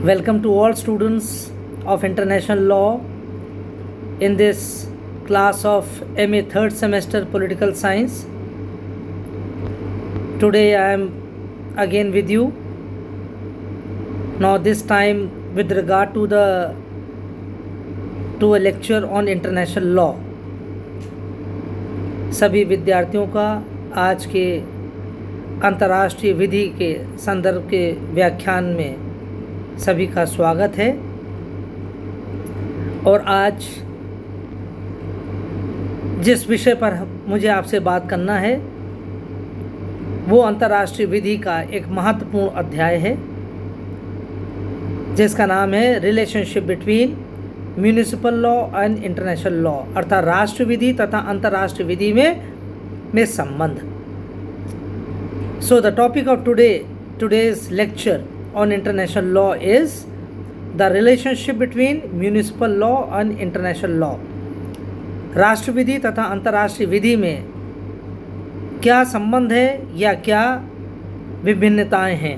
Welcome to all students of International Law in this class of MA third semester Political Science. Today I am again with you. Now this time with regard to a lecture on International Law. सभी विद्यार्थियों का आज के अंतर्राष्ट्रीय विधि के संदर्भ के व्याख्यान में सभी का स्वागत है। और आज जिस विषय पर मुझे आपसे बात करना है वो अंतर्राष्ट्रीय विधि का एक महत्वपूर्ण अध्याय है जिसका नाम है relationship between municipal law and international law, अर्थात राष्ट्र विधि तथा अंतर्राष्ट्रीय विधि में संबंध। So the topic of today's lecture on international law is the relationship between municipal law and international law. राष्ट्र विधि तथा अंतर्राष्ट्रीय विधि में क्या संबंध है या क्या विभिन्नताएं हैं,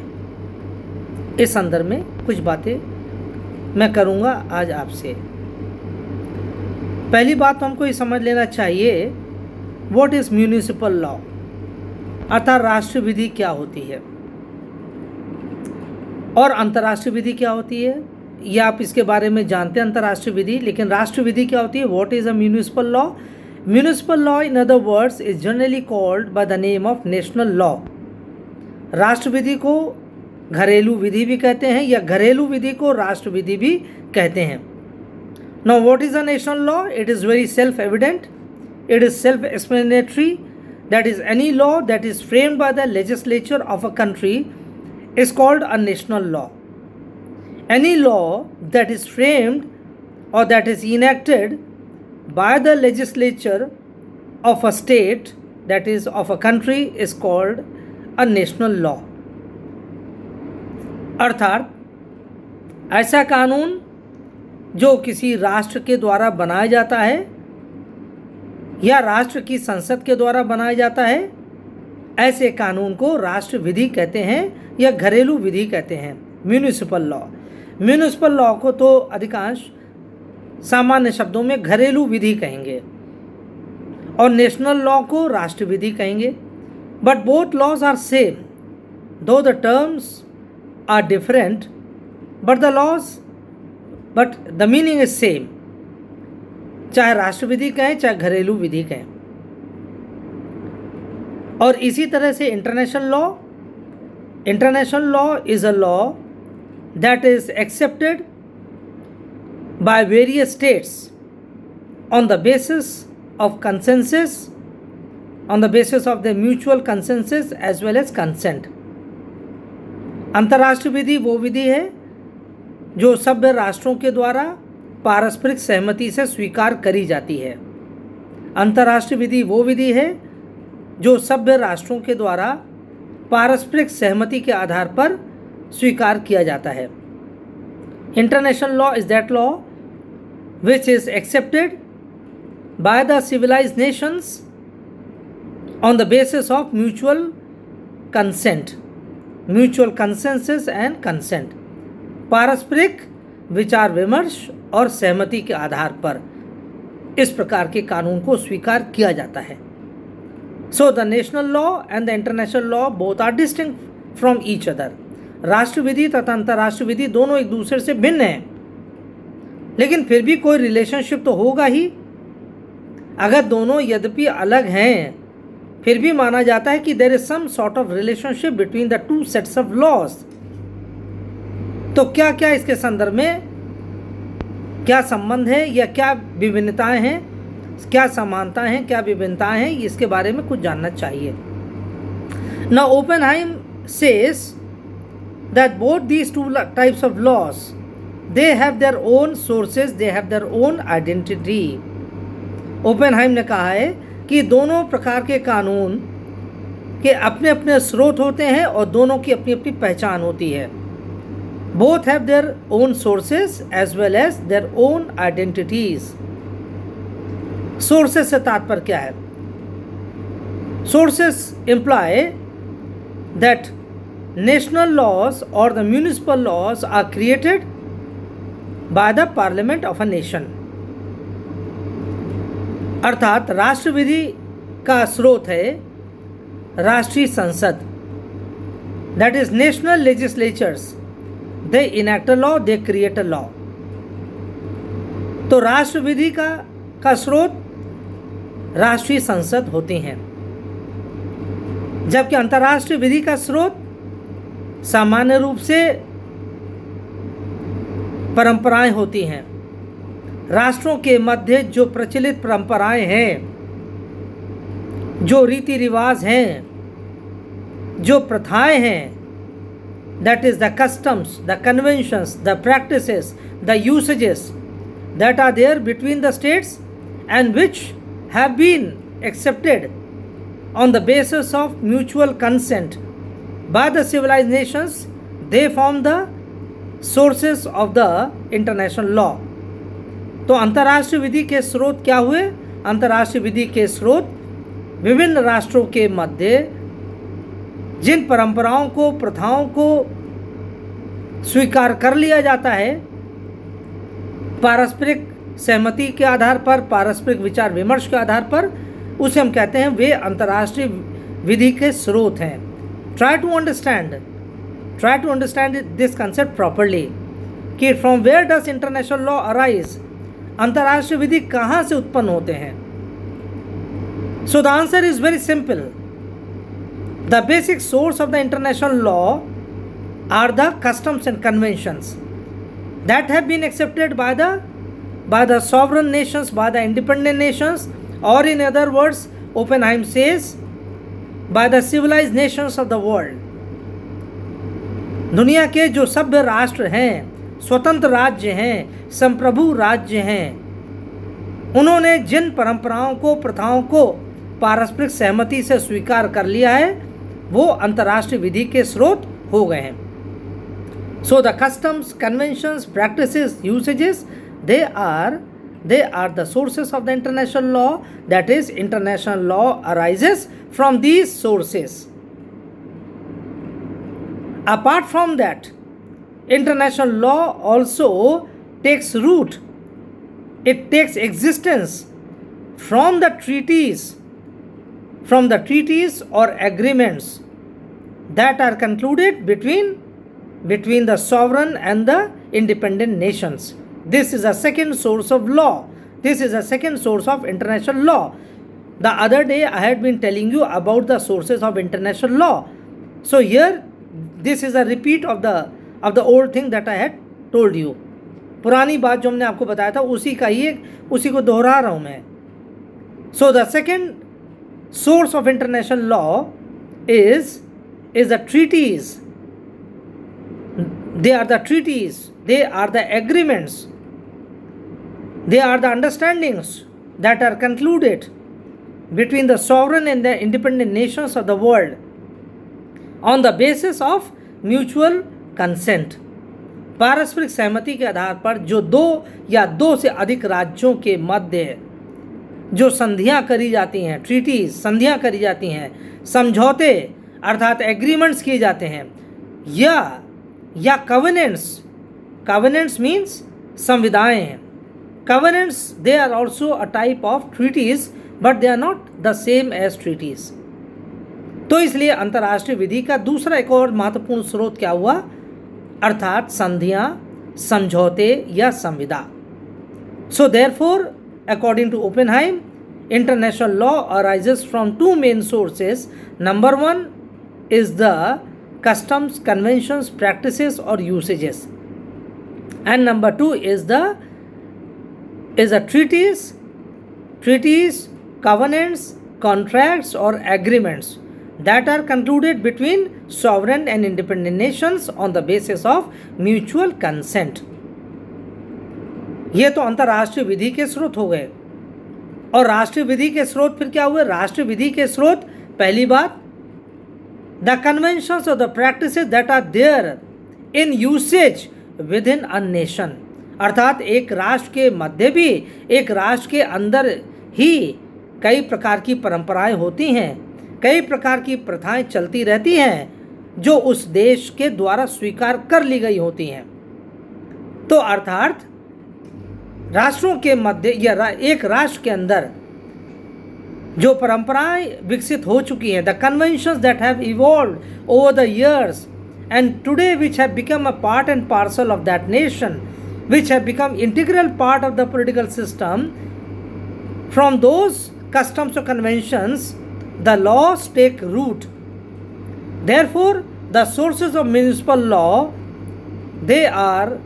इस संदर्भ में कुछ बातें मैं करूंगा आज आपसे। पहली बात तो हमको ये समझ लेना चाहिए व्हाट इज म्यूनिसिपल लॉ, अर्थात राष्ट्र विधि क्या होती है और अंतर्राष्ट्रीय विधि क्या होती है। या आप इसके बारे में जानते हैं अंतर्राष्ट्रीय विधि, लेकिन राष्ट्र विधि क्या होती है। What is a municipal law? Municipal law in other words is generally called by the name of national law. राष्ट्र विधि को घरेलू विधि भी कहते हैं या घरेलू विधि को राष्ट्र विधि भी कहते हैं। Now what is a national law? It is very self evident, it is self explanatory, that is any law that is framed by the legislature of a country is called a national law. Any law that is framed or that is enacted by the legislature of a state, that is of a country, is called a national law. अर्थात ऐसा कानून जो किसी राष्ट्र के द्वारा बनाया जाता है या राष्ट्र की संसद के द्वारा बनाया जाता है, ऐसे कानून को राष्ट्र विधि कहते हैं या घरेलू विधि कहते हैं, म्यूनिसिपल लॉ। म्यूनिसिपल लॉ को तो अधिकांश सामान्य शब्दों में घरेलू विधि कहेंगे और नेशनल लॉ को राष्ट्र विधि कहेंगे। But both laws are same, though the terms are different but the meaning is same. चाहे राष्ट्र विधि कहें चाहे घरेलू विधि कहें। और इसी तरह से international law is a law that is accepted by various states on the basis of consensus, on the basis of the mutual consensus as well as consent. अंतर्राष्ट्रीय विधि वो विधि है जो सभ्य राष्ट्रों के द्वारा पारस्परिक सहमति से स्वीकार करी जाती है। अंतर्राष्ट्रीय विधि वो विधि है जो सभ्य राष्ट्रों के द्वारा पारस्परिक सहमति के आधार पर स्वीकार किया जाता है। International law is that law which is accepted by the civilised nations on the basis of mutual consent, mutual consensus and consent. पारस्परिक विचार विमर्श और सहमति के आधार पर इस प्रकार के कानून को स्वीकार किया जाता है। So the national law and the international law both are distinct from each other. राष्ट्र विधि तथा अंतर्राष्ट्रीय विधि दोनों एक दूसरे से भिन्न हैं, लेकिन फिर भी कोई रिलेशनशिप तो होगा ही। अगर दोनों यद्यपि अलग हैं फिर भी माना जाता है कि there is some sort of relationship between the two sets of laws. तो क्या क्या इसके संदर्भ में क्या संबंध है या क्या विभिन्नताएं हैं, क्या समानताएं हैं, क्या विभिन्नताएं हैं, इसके बारे में कुछ जानना चाहिए। Now Oppenheim says that both these two types of laws, they have their own sources, they have their own identity. Oppenheim ने कहा है कि दोनों प्रकार के कानून के अपने अपने स्रोत होते हैं और दोनों की अपनी अपनी पहचान होती है। Both have their own sources as well as their own identities. Sources से तात्पर्य क्या है? Sources imply that national laws or the municipal laws are created by the parliament of a nation। अर्थात राष्ट्र विधि का स्रोत है राष्ट्रीय संसद, that is national legislatures, they enact a law, they create a law। तो राष्ट्र विधि का स्रोत राष्ट्रीय संसद होती हैं, जबकि अंतर्राष्ट्रीय विधि का स्रोत सामान्य रूप से परंपराएं होती हैं। राष्ट्रों के मध्य जो प्रचलित परंपराएं हैं, जो रीति रिवाज हैं, जो प्रथाएं हैं, that is the customs, the conventions, the practices, the usages that are there between the states and which have been accepted on the basis of mutual consent by the civilized nations, they form the sources of the international law। तो अंतर्राष्ट्रीय विधि के स्रोत क्या हुए? अंतर्राष्ट्रीय विधि के स्रोत विभिन्न राष्ट्रों के मध्य जिन परंपराओं को, प्रथाओं को स्वीकार कर लिया जाता है पारस्परिक सहमति के आधार पर, पारस्परिक विचार विमर्श के आधार पर, उसे हम कहते हैं वे अंतर्राष्ट्रीय विधि के स्रोत हैं। Try to understand this concept properly कि from where does international law arise, अंतर्राष्ट्रीय विधि कहाँ से उत्पन्न होते हैं? So the answer is very simple. The basic source of the international law are the customs and conventions that have been accepted by the sovereign nations, by the independent nations, or in other words, Oppenheim says, by the civilized nations of the world। दुनिया के जो सभ्य राष्ट्र हैं, स्वतंत्र राज्य हैं, संप्रभु राज्य हैं, उन्होंने जिन परंपराओं को, प्रथाओं को पारस्परिक सहमति से स्वीकार कर लिया है, वो अंतर्राष्ट्रीय विधि के स्रोत हो गए हैं। So the customs, conventions, practices, usages, they are the sources of the international law, that is international law arises from these sources। Apart from that, international law also takes root, it takes existence from the treaties or agreements that are concluded between the sovereign and the independent nations। This is a second source of law. This is a second source of international law। The other day I had been telling you about the sources of international law। So here this is a repeat of the old thing that I had told you। पुरानी बात जो हमने आपको बताया था उसी को दोहरा रहा हूँ मैं। So the second source of international law is the treaties। They are the treaties, they are the agreements, they are the understandings that are concluded between the sovereign and the independent nations of the world on the basis of mutual consent। पारस्परिक सहमति के आधार पर जो दो या दो से अधिक राज्यों के मध्य जो संधियां करी जाती हैं, ट्रीटीज, संधियां करी जाती हैं, समझौते अर्थात एग्रीमेंट्स किए जाते हैं, या कवेनेंट्स means संविदाएं। Covenants, they are also a type of treaties, but they are not the same as treaties। तो इसलिए अंतर्राष्ट्रीय विधि का दूसरा एक और महत्वपूर्ण स्रोत क्या हुआ? अर्थात संधियां, समझौते या संविदा। So therefore, according to Oppenheim, international law arises from two main sources। Number one is the customs, conventions, practices or usages, and number two is the treaties, covenants, contracts or agreements that are concluded between sovereign and independent nations on the basis of mutual consent। ये तो अंतर्राष्ट्रीय विधि के स्रोत हो गए। और राष्ट्रीय विधि के स्रोत फिर क्या हुए? राष्ट्रीय विधि के स्रोत, पहली बात, द कन्वेंशंस और the practices that are there in usage within a nation. अर्थात एक राष्ट्र के मध्य भी, एक राष्ट्र के अंदर ही कई प्रकार की परंपराएं होती हैं, कई प्रकार की प्रथाएं चलती रहती हैं, जो उस देश के द्वारा स्वीकार कर ली गई होती हैं। तो अर्थात राष्ट्रों के मध्य या एक राष्ट्र के अंदर जो परंपराएं विकसित हो चुकी हैं, the conventions that have evolved over the years and today which have become a part and parcel of that nation, which have become integral part of the political system. From those customs or conventions, the laws take root. Therefore, the sources of municipal law, they are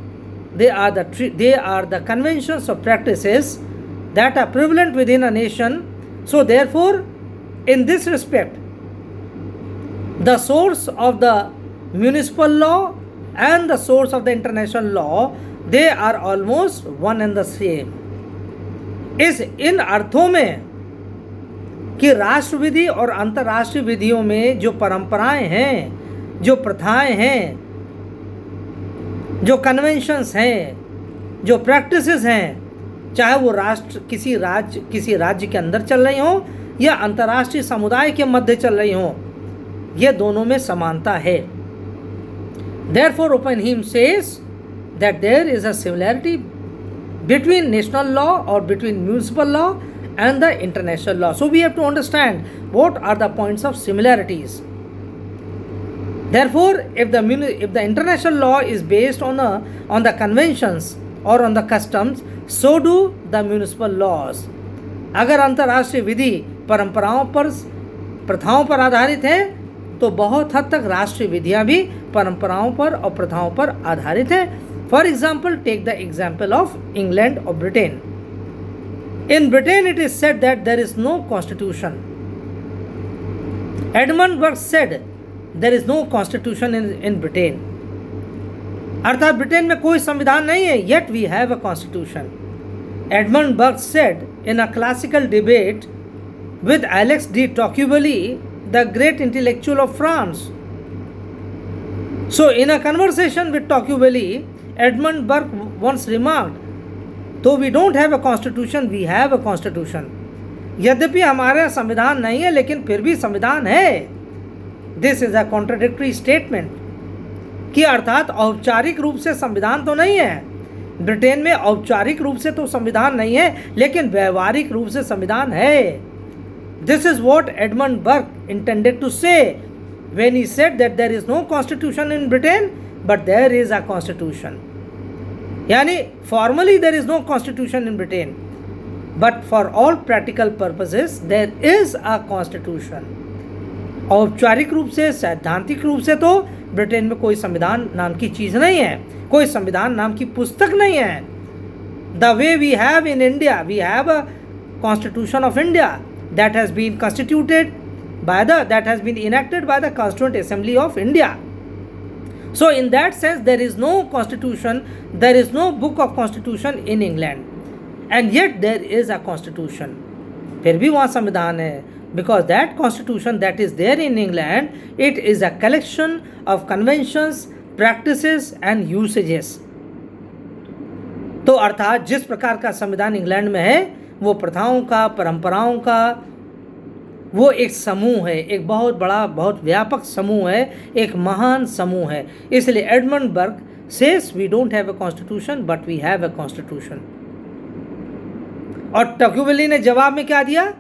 the conventions or practices that are prevalent within a nation. So therefore, in this respect, the source of the municipal law and the source of the international law, they are almost one and the same. इन अर्थों में कि राष्ट्र विधि और अंतर्राष्ट्रीय विधियों में जो परंपराएं हैं, जो प्रथाएं हैं, जो कन्वेंशंस हैं, जो प्रैक्टिसेस हैं, चाहे वो किसी राज्य के अंदर चल रही हों या अंतर्राष्ट्रीय समुदाय के मध्य चल रही हों, ये दोनों में समानता है। Therefore, Oppenheim says that there is a similarity between national law or between municipal law and the international law. So we have to understand what are the points of similarities. Therefore, if the international law is based on the conventions or on the customs, so do the municipal laws. अगर अंतर्राष्ट्रीय विधि परंपराओं पर, प्रथाओं पर आधारित है, तो बहुत हद तक राष्ट्रीय विधियां भी परंपराओं पर और प्रथाओं पर आधारित है। For example, take the example of England or Britain. In Britain, it is said that there is no constitution. Edmund Burke said there is no constitution in Britain. अर्थात ब्रिटेन में कोई संविधान नहीं है, yet we have a constitution. Edmund Burke said in a classical debate with Alex de Tocqueville, the great intellectual of France. So in a conversation with Tocqueville, Edmund Burke once remarked, though we don't have a constitution, we have a constitution. यद्यपि हमारा संविधान नहीं है, लेकिन फिर भी संविधान है. This is a contradictory statement. कि अर्थात औपचारिक रूप से संविधान तो नहीं है. ब्रिटेन में औपचारिक रूप से तो संविधान नहीं है, लेकिन व्यवहारिक रूप से संविधान है. This is what Edmund Burke intended to say when he said that there is no constitution in Britain, but there is a constitution. यानी formally there is no constitution in Britain, but for all practical purposes there is a constitution. औपचारिक रूप से, सैद्धांतिक रूप से तो Britain में कोई संविधान नाम की चीज़ नहीं है, कोई संविधान नाम की पुस्तक नहीं है. The way we have in India, we have a Constitution of India that has been constituted that has been enacted by the Constituent Assembly of India. So in that sense, there is no constitution, there is no book of constitution in England, and yet there is a constitution. फिर भी वहाँ संविधान है, because that constitution that is there in England, it is a collection of conventions, practices and usages. तो अर्थात जिस प्रकार का संविधान इंग्लैंड में है, वो प्रथाओं का, परंपराओं का वो एक समूह है, एक बहुत बड़ा, बहुत व्यापक समूह है, एक महान समूह है. इसलिए Edmund Burke says we don't have a constitution but we have a constitution. और टॉक्यूवेली ने जवाब में क्या दिया?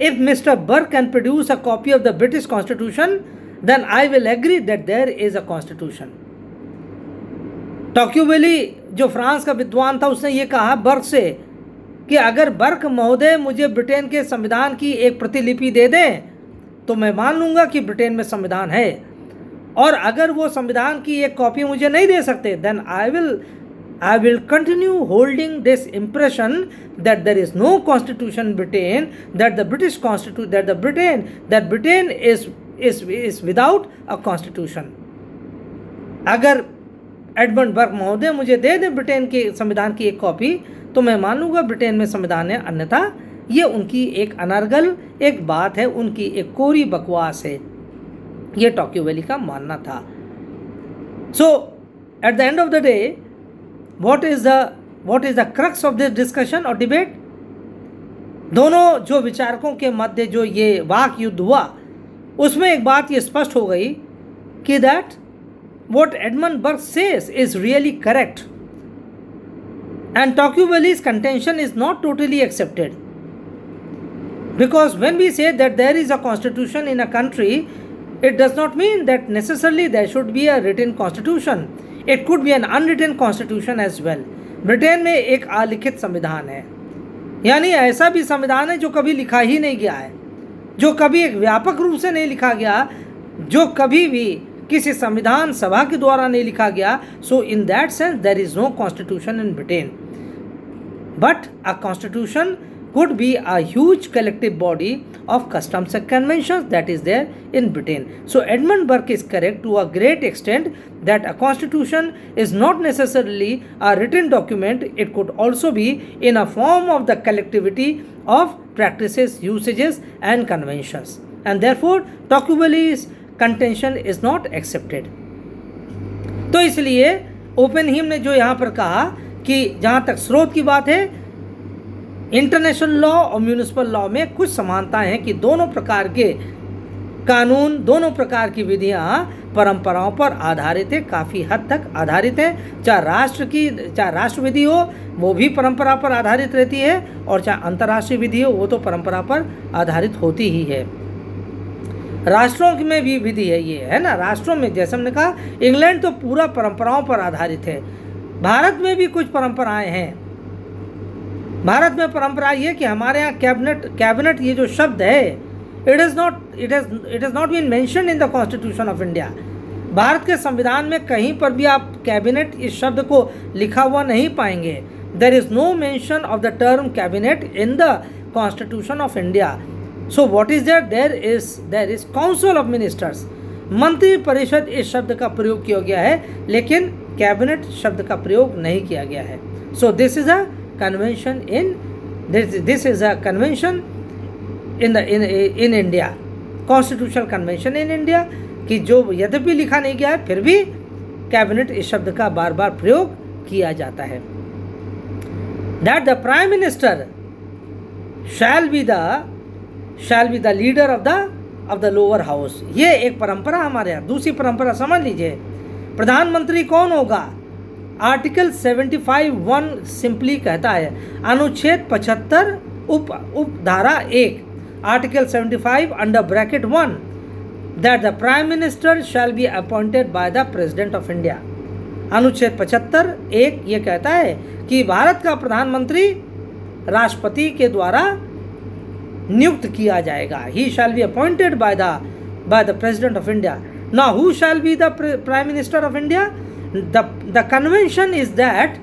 If mister Burke can produce a copy of the British constitution then I will agree that there is a constitution. Tocqueville जो France का विद्वान था, उसने ये कहा बर्क से कि अगर बर्क महोदय मुझे ब्रिटेन के संविधान की एक प्रतिलिपि दे दें तो मैं मान लूँगा कि ब्रिटेन में संविधान है, और अगर वो संविधान की एक कॉपी मुझे नहीं दे सकते then I will continue holding this impression that there is no constitution in Britain, that Britain is without a constitution. अगर एडमंड बर्क महोदय मुझे दे दें ब्रिटेन के संविधान की एक कॉपी तो मैं मान लूँगा ब्रिटेन में संविधान है, अन्यथा ये उनकी एक अनर्गल एक बात है, उनकी एक कोरी बकवास है. ये टॉक्यूवेली का मानना था. So at the end of the day what is the crux of this discussion और डिबेट? दोनों जो विचारकों के मध्य जो ये वाक युद्ध हुआ, उसमें एक बात ये स्पष्ट हो गई कि that what Edmund Burke says is really correct, and Tocqueville's contention is not totally accepted, because when we say that there is a constitution in a country, it does not mean that necessarily there should be a written constitution. It could be an unwritten constitution as well. Britain में एक अलिखित संविधान है, यानी ऐसा भी संविधान है जो कभी लिखा ही नहीं गया है, जो कभी एक व्यापक रूप से नहीं लिखा गया, जो कभी भी किसी संविधान सभा के द्वारा नहीं लिखा गया. So in that sense there is no constitution in Britain, but a constitution could be a huge collective body of customs and conventions that is there in Britain. So Edmund Burke is correct to a great extent that a constitution is not necessarily a written document. It could also be in a form of the collectivity of practices, usages and conventions, and therefore Tocqueville's contention is not accepted. तो इसलिए ओपेनहीम ने जो यहाँ पर कहा कि जहाँ तक स्रोत की बात है, इंटरनेशनल लॉ और म्यूनिसिपल लॉ में कुछ समानताएं हैं कि दोनों प्रकार के कानून, दोनों प्रकार की विधियां परंपराओं पर आधारित है, काफ़ी हद तक आधारित है. चाहे राष्ट्रविधि हो वो भी परंपरा पर आधारित रहती है, और चाहे अंतर्राष्ट्रीय विधि हो वो तो परंपरा पर आधारित होती ही है. राष्ट्रों में भी विधि है, ये है ना. राष्ट्रों में जैसे हमने कहा, इंग्लैंड तो पूरा परंपराओं पर आधारित है. भारत में भी कुछ परंपराएं हैं. भारत में परंपरा ये कि हमारे यहाँ कैबिनेट ये जो शब्द है, it is not been mentioned in the constitution of India. भारत के संविधान में कहीं पर भी आप कैबिनेट इस शब्द को लिखा हुआ नहीं पाएंगे. There is no mention of the term cabinet in the constitution of India. So what is there is council of ministers. मंत्री परिषद इस शब्द का प्रयोग किया गया है, लेकिन कैबिनेट शब्द का प्रयोग नहीं किया गया है. So this is a convention this is a convention in India, constitutional convention in India, कि जो यद्यपि लिखा नहीं गया है फिर भी कैबिनेट इस शब्द का बार बार प्रयोग किया जाता है. that the prime minister shall be the leader of the lower house. ये एक परंपरा हमारे यहाँ. दूसरी परंपरा समझ लीजिए, प्रधानमंत्री कौन होगा. आर्टिकल 75(1) सिंपली कहता है, अनुच्छेद 75 उप धारा 1, article 75 under bracket 1, that the prime minister shell be appointed by the president of India. अनुच्छेद 75(1) ये कहता है कि भारत का प्रधानमंत्री राष्ट्रपति के द्वारा नियुक्त किया जाएगा. He shall be appointed by the president of India. Now who shall be the prime minister of India. The convention is that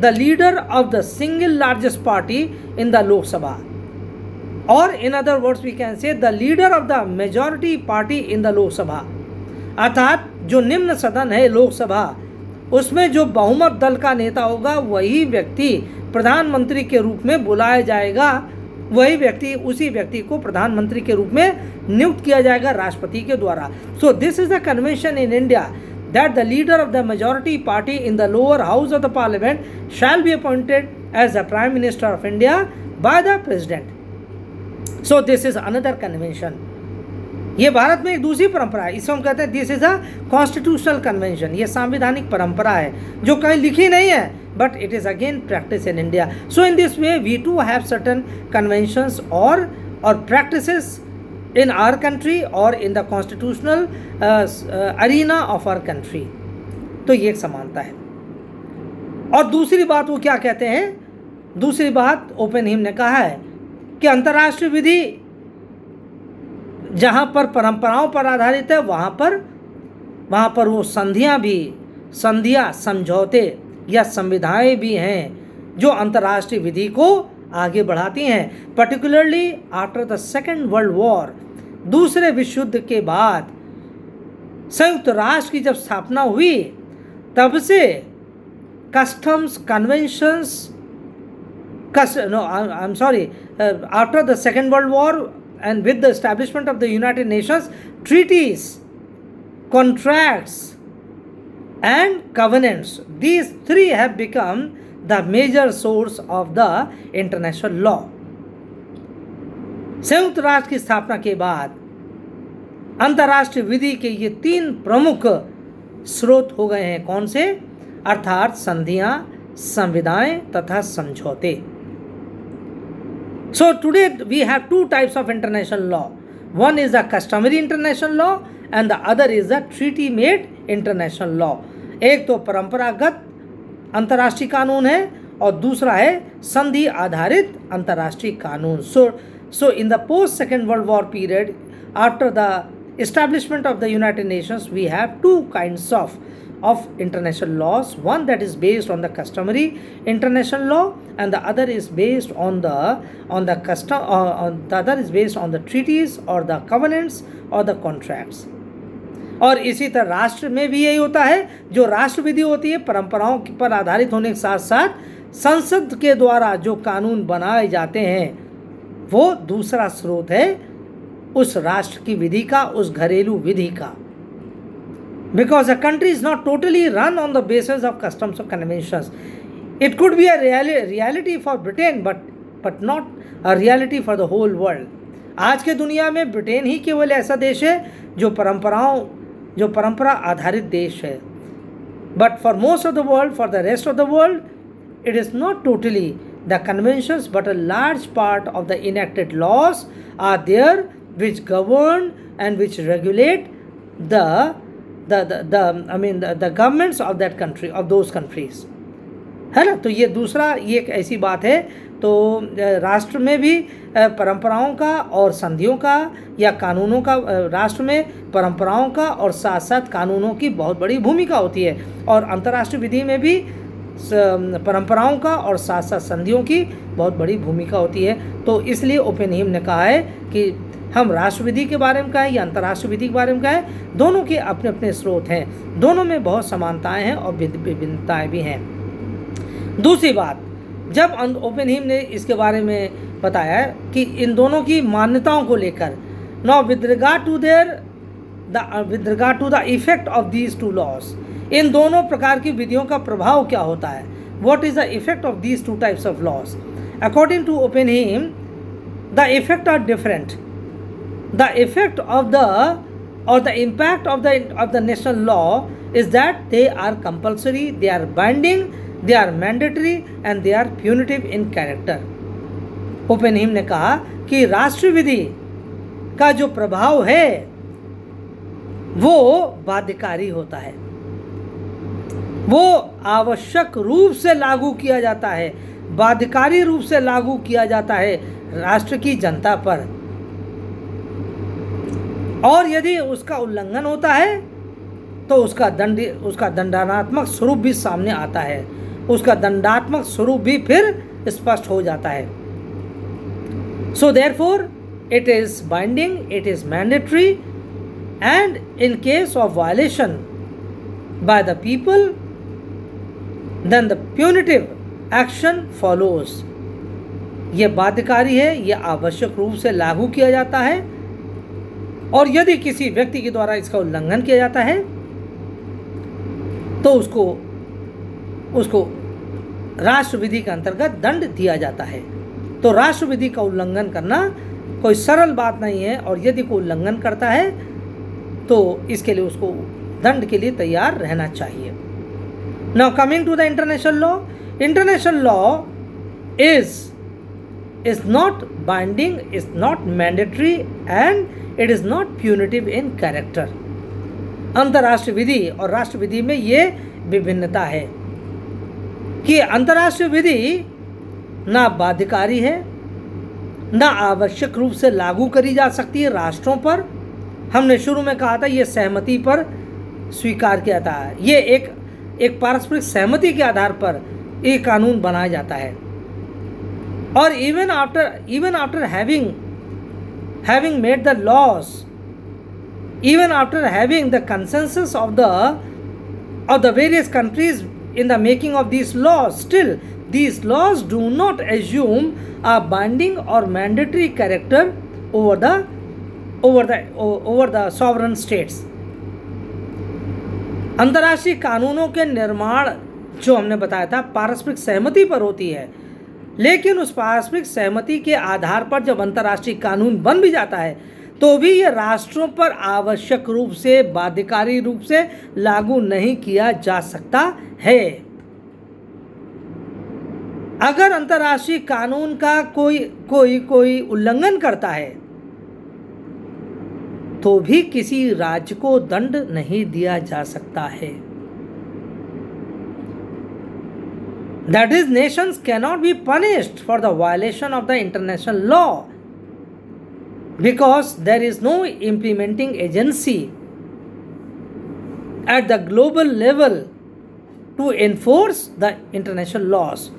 the leader of the single largest party in the Lok Sabha, or in other words we can say the leader of the majority party in the Lok Sabha. अर्थात जो निम्न सदन है लोकसभा, उसमें जो बहुमत दल का नेता होगा वही व्यक्ति प्रधानमंत्री के रूप में बुलाया जाएगा, वही व्यक्ति उसी व्यक्ति को प्रधानमंत्री के रूप में नियुक्त किया जाएगा राष्ट्रपति के द्वारा. So this is the convention in India that the leader of the majority party in the lower house of the parliament shall be appointed as the prime minister of India by the president. So this is another convention. ये भारत में एक दूसरी परंपरा है. इसको हम कहते हैं this is a constitutional convention. ये संवैधानिक परंपरा है जो कहीं लिखी नहीं है, but it is again practice in India. So in this way we too have certain conventions और practices in our country or in the constitutional arena of our country. तो ये एक समानता है. और दूसरी बात वो क्या कहते हैं, दूसरी बात ओपेनहीम ने कहा है कि अंतर्राष्ट्रीय विधि जहाँ पर परंपराओं पर आधारित है वहाँ पर वो संधियाँ समझौते या संविधाएं भी हैं जो अंतर्राष्ट्रीय विधि को आगे बढ़ाती हैं. Particularly after the second world war, दूसरे विश्व युद्ध के बाद संयुक्त राष्ट्र की जब स्थापना हुई तब से customs conventions after the second world war and with the establishment of the United Nations, treaties, contracts and covenants, these three have become the major source of the international law. संयुक्त राष्ट्र की स्थापना के बाद अंतर्राष्ट्रीय विधि के ये 3 प्रमुख स्रोत हो गए हैं। कौन से? अर्थात संधियां, संविदाएं तथा समझौते। So today we have 2 types of international law. One is the customary international law and the other is the treaty made international law. एक तो परंपरागत अंतर्राष्ट्रीय कानून है और दूसरा है संधि आधारित अंतर्राष्ट्रीय कानून। So in the post second world war period, after the establishment of the United Nations, we have 2 kinds of international laws. One that is based on the customary international law, and the other is based on the other is based on the treaties or the covenants or the contracts. और इसी तरह राष्ट्र में भी यही होता है। जो राष्ट्र विधि होती है परंपराओं पर आधारित होने के साथ साथ संसद के द्वारा जो कानून बनाए जाते हैं वो दूसरा स्रोत है उस राष्ट्र की विधि का, उस घरेलू विधि का। Because a country is not totally run on the basis of customs और conventions. It could be a reality for Britain but not a reality for the whole world. आज के दुनिया में ब्रिटेन ही केवल ऐसा देश है जो परंपरा आधारित देश है। But for most of the world, for the rest of the world, it is not totally the conventions but a large part of the enacted laws are there which govern and which regulate the governments of that country, of those countries, है ना। तो ये दूसरा, ये एक ऐसी बात है। तो राष्ट्र में भी परंपराओं का और संधियों का या कानूनों का, राष्ट्र में परंपराओं का और साथ साथ कानूनों की बहुत बड़ी भूमिका होती है, और अंतर्राष्ट्रीय विधि में भी परंपराओं का और साथ साथ संधियों की बहुत बड़ी भूमिका होती है। तो इसलिए ओपेनहीम ने कहा है कि हम राष्ट्र विधि के बारे में कहें या अंतर्राष्ट्रीय विधि के बारे में कहें, दोनों के अपने अपने स्रोत हैं, दोनों में बहुत समानताएं हैं और विभिन्नताएं भी हैं। दूसरी बात, जब ओपेनहीम ने इसके बारे में बताया कि इन दोनों की मान्यताओं को लेकर, now with regard to the effect of these 2 laws, इन दोनों प्रकार की विधियों का प्रभाव क्या होता है, what is the effect of these 2 types of laws. According to Oppenheim, the effect are different. The effect of the impact of the national law is that they are compulsory, they are binding, they are mandatory and they are punitive in character. ओपेनहीम ने कहा कि राष्ट्रीय विधि का जो प्रभाव है वो बाध्यकारी होता है, वो आवश्यक रूप से लागू किया जाता है, बाध्यकारी रूप से लागू किया जाता है राष्ट्र की जनता पर, और यदि उसका उल्लंघन होता है तो उसका दंडात्मक स्वरूप भी सामने आता है, उसका दंडात्मक स्वरूप भी फिर स्पष्ट हो जाता है। So therefore it is binding, it is mandatory, and in case of violation by the people then the punitive action follows. ये बाध्यकारी है, यह आवश्यक रूप से लागू किया जाता है, और यदि किसी व्यक्ति के द्वारा इसका उल्लंघन किया जाता है तो उसको राष्ट्र विधि के अंतर्गत दंड दिया जाता है। तो राष्ट्र विधि का उल्लंघन करना कोई सरल बात नहीं है, और यदि कोई उल्लंघन करता है तो इसके लिए उसको दंड के लिए तैयार रहना चाहिए। Now coming to the international law, international law is not binding, is not mandatory and it is not punitive in character. अंतर्राष्ट्रीय विधि और राष्ट्र विधि में ये विभिन्नता है कि अंतर्राष्ट्रीय विधि ना बाध्यकारी है, ना आवश्यक रूप से लागू करी जा सकती है राष्ट्रों पर। हमने शुरू में कहा था ये सहमति पर स्वीकार किया था, ये एक पारस्परिक सहमति के आधार पर ये कानून बनाया जाता है। और even after having made the laws, even after having the consensus of the various countries in the making of these laws, still these laws do not assume a binding or mandatory character over the sovereign states. अंतर्राष्ट्रीय कानूनों के निर्माण जो हमने बताया था पारस्परिक सहमति पर होती है, लेकिन उस पारस्परिक सहमति के आधार पर जब अंतर्राष्ट्रीय कानून बन भी जाता है तो भी ये राष्ट्रों पर आवश्यक रूप से, बाध्यकारी रूप से लागू नहीं किया जा सकता है। अगर अंतर्राष्ट्रीय कानून का कोई उल्लंघन करता है तो भी किसी राज्य को दंड नहीं दिया जा सकता है। That is, nations cannot be punished for the violation of the international law because there is no implementing agency at the global level to enforce the international laws.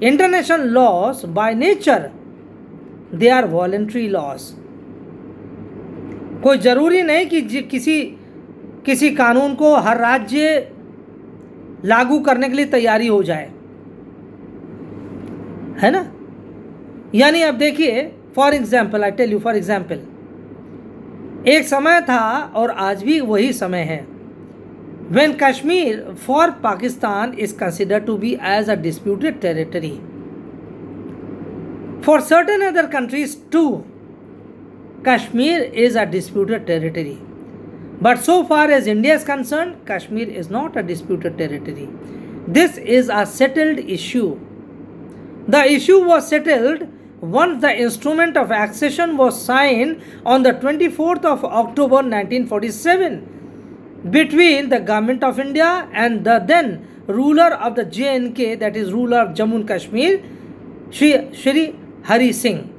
International laws by nature they are voluntary laws. कोई ज़रूरी नहीं कि किसी कानून को हर राज्य लागू करने के लिए तैयारी हो जाए, है ना। यानी अब देखिए, for example I tell you, for example एक समय था और आज भी वही समय है when Kashmir for Pakistan is considered to be as a disputed territory. For certain other countries too, Kashmir is a disputed territory. But so far as India is concerned, Kashmir is not a disputed territory. This is a settled issue. The issue was settled once the instrument of accession was signed on the 24th of October 1947 between the government of India and the then ruler of the JNK, that is ruler of Jammu and Kashmir, Shri Hari Singh.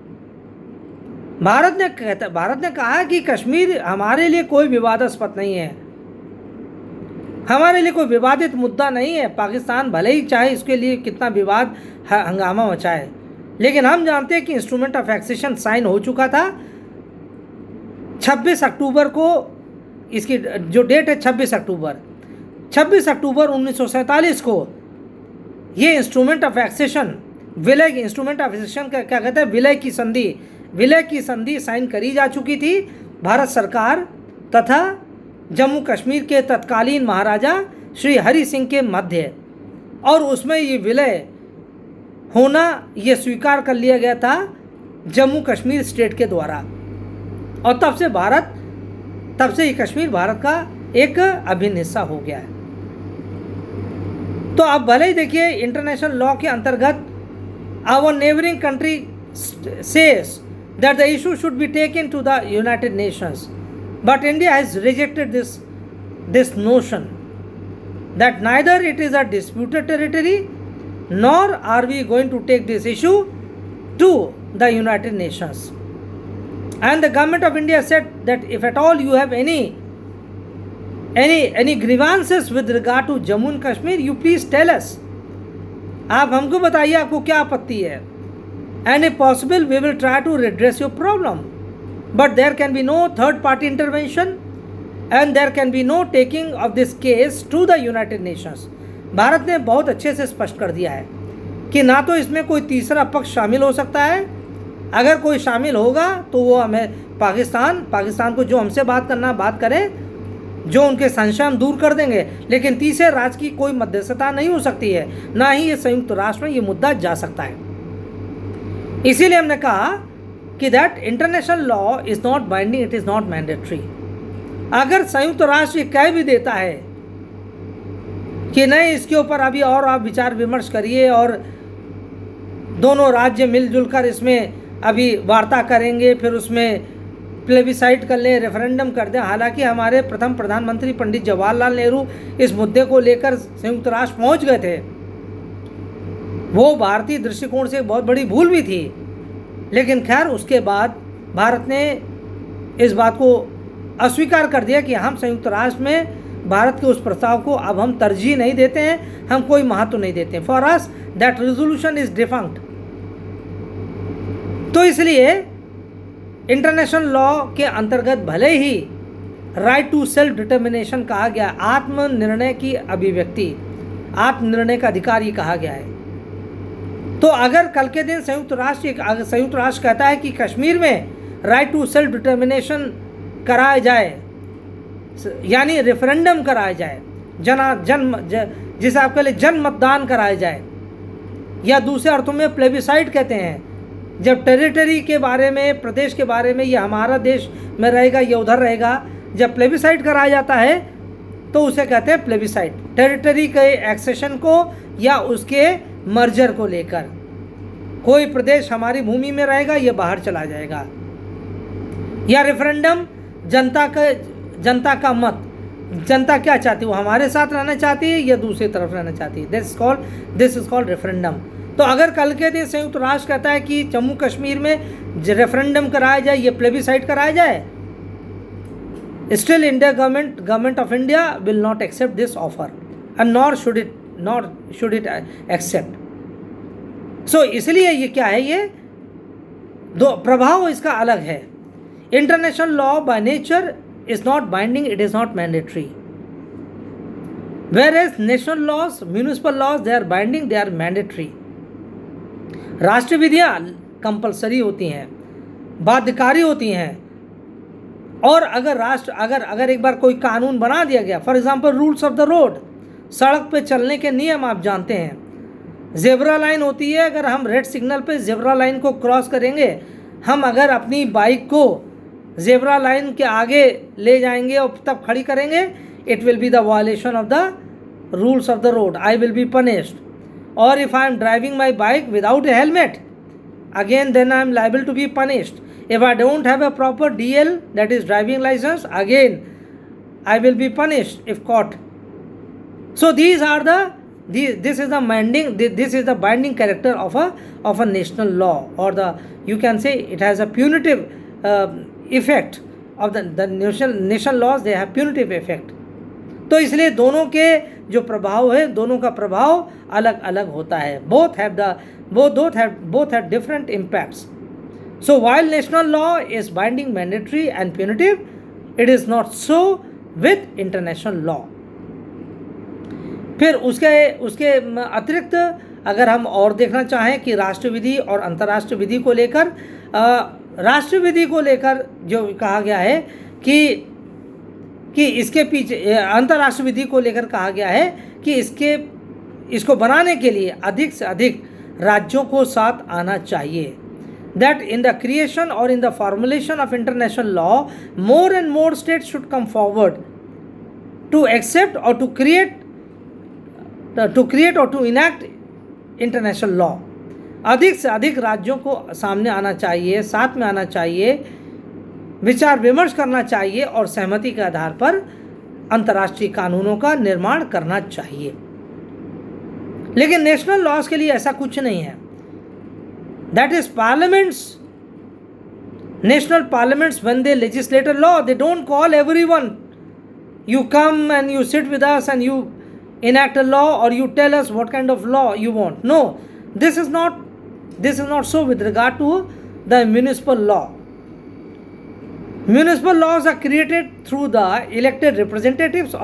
Bharat ने कहा कि कश्मीर हमारे लिए कोई विवादास्पद नहीं है, हमारे लिए कोई विवादित मुद्दा नहीं है। पाकिस्तान भले ही चाहे इसके लिए कितना विवाद हंगामा मचाए, लेकिन हम जानते हैं कि इंस्ट्रूमेंट ऑफ एक्सेशन साइन हो चुका था 26 अक्टूबर को। इसकी जो डेट है 26 अक्टूबर 1947 को ये इंस्ट्रूमेंट ऑफ एक्सेशन, विलय इंस्ट्रूमेंट ऑफ एक्सेशन का क्या कहते हैं, विलय की संधि साइन करी जा चुकी थी भारत सरकार तथा जम्मू कश्मीर के तत्कालीन महाराजा श्री हरि सिंह के मध्य, और उसमें ये विलय होना ये स्वीकार कर लिया गया था जम्मू कश्मीर स्टेट के द्वारा, और तब से ये कश्मीर भारत का एक अभिन्न हिस्सा हो गया है। तो अब भले ही देखिए इंटरनेशनल लॉ के अंतर्गत our neighbouring country says that the issue should be taken to the United Nations, but India has rejected this notion that neither it is a disputed territory nor are we going to take this issue to the United Nations. And the government of India said that if at all you have any grievances with regard to Jammu and Kashmir, you please tell us. आप हमको बताइए आपको क्या आपत्ति है, and if possible we will try to redress your problem, but there can be no third party intervention and there can be no taking of this case to the United Nations. Bharat ने बहुत अच्छे से स्पष्ट कर दिया है कि ना तो इसमें कोई तीसरा पक्ष शामिल हो सकता है, अगर कोई शामिल होगा तो वो हमें पाकिस्तान को जो हमसे बात करना बात करें, जो उनके संशय हम दूर कर देंगे, लेकिन तीसरे राज्य की कोई मध्यस्थता नहीं हो सकती है, ना ही ये संयुक्त राष्ट्र में ये मुद्दा जा सकता है। इसीलिए हमने कहा कि that international law is not binding, it is not mandatory. अगर संयुक्त राष्ट्र कह भी देता है कि नहीं इसके ऊपर अभी और आप विचार विमर्श करिए और दोनों राज्य मिलजुल कर इसमें अभी वार्ता करेंगे, फिर उसमें प्लेबिसाइट कर लें, रेफरेंडम कर दें। हालांकि हमारे प्रथम प्रधानमंत्री पंडित जवाहरलाल नेहरू इस मुद्दे को लेकर संयुक्त राष्ट्र पहुंच गए थे, वो भारतीय दृष्टिकोण से बहुत बड़ी भूल भी थी, लेकिन खैर उसके बाद भारत ने इस बात को अस्वीकार कर दिया कि हम संयुक्त राष्ट्र में भारत के उस प्रस्ताव को अब हम तरजीह नहीं देते हैं, हम कोई महत्व नहीं देते हैं। For us that resolution is defunct. तो इसलिए इंटरनेशनल लॉ के अंतर्गत भले ही राइट टू सेल्फ डिटर्मिनेशन कहा गया, आत्मनिर्णय की अभिव्यक्ति, आत्मनिर्णय का अधिकार ये कहा गया है, तो अगर कल के दिन संयुक्त राष्ट्र कहता है कि कश्मीर में राइट टू सेल्फ डिटर्मिनेशन कराया जाए, यानी रेफरेंडम कराया जाए, जिसे आप कह लें जन मतदान कराया जाए, या दूसरे अर्थों में प्लेबिसाइट कहते हैं, जब टेरिटरी के बारे में, प्रदेश के बारे में, ये हमारा देश में रहेगा, ये उधर रहेगा, जब प्लेबिसाइट कराया जाता है तो उसे कहते हैं प्लेबिसाइट, टेरिटरी के एक्सेशन को या उसके मर्जर को लेकर। कोई प्रदेश हमारी भूमि में रहेगा, ये बाहर चला जाएगा। या रेफरेंडम, जनता का मत, जनता क्या चाहती है, वो हमारे साथ रहना चाहती है या दूसरी तरफ रहना चाहती है, दिस इज कॉल्ड रेफरेंडम। तो अगर कल के दिन संयुक्त राष्ट्र कहता है कि जम्मू कश्मीर में रेफरेंडम कराया जाए, ये प्लेबिसाइट कराया जाए, still India government of India will not accept this offer and nor should it accept. So इसलिए ये क्या है, ये दो प्रभाव इसका अलग है। International law by nature is not binding, it is not mandatory, whereas national laws, municipal laws, they are binding, they are mandatory। राष्ट्रीय विधियां कंपलसरी होती हैं, बाध्यकारी होती हैं। और अगर एक बार कोई कानून बना दिया गया, for example rules of the road, सड़क पे चलने के नियम आप जानते हैं, जेब्रा लाइन होती है, अगर हम रेड सिग्नल पे जेब्रा लाइन को क्रॉस करेंगे, हम अगर अपनी बाइक को जेब्रा लाइन के आगे ले जाएंगे और तब खड़ी करेंगे, it will be the violation of the rules of the road, I will be punished. और if I am driving my bike without a helmet, again then I am liable to be punished. If I don't have a proper DL, that is driving licence, again I will be punished if caught। So this is the binding character of a national law, or you can say it has a punitive effect of the national laws, they have punitive effect। तो इसलिए दोनों के जो प्रभाव है, दोनों का प्रभाव अलग अलग होता है। both have different impacts। So while national law is binding, mandatory and punitive, it is not so with international law। फिर उसके अतिरिक्त अगर हम और देखना चाहें कि राष्ट्रीय विधि और अंतर्राष्ट्रीय विधि को लेकर, राष्ट्रीय विधि को लेकर जो कहा गया है कि इसके पीछे, अंतर्राष्ट्रीय विधि को लेकर कहा गया है कि इसको बनाने के लिए अधिक से अधिक राज्यों को साथ आना चाहिए। दैट इन द क्रिएशन और in the formulation of international law, more and more states should come forward to accept और टू क्रिएट और टू इनैक्ट इंटरनेशनल लॉ। अधिक से अधिक राज्यों को सामने आना चाहिए, साथ में आना चाहिए, विचार विमर्श करना चाहिए और सहमति के आधार पर अंतर्राष्ट्रीय कानूनों का निर्माण करना चाहिए। लेकिन नेशनल लॉज के लिए ऐसा कुछ नहीं है। That is parliaments, national parliaments when they legislate a law, they don't call everyone, you come and you sit with us and you enact a law or you tell us what kind of law you want. No, this is not so with regard to the municipal law. Municipal laws are created through the elected representatives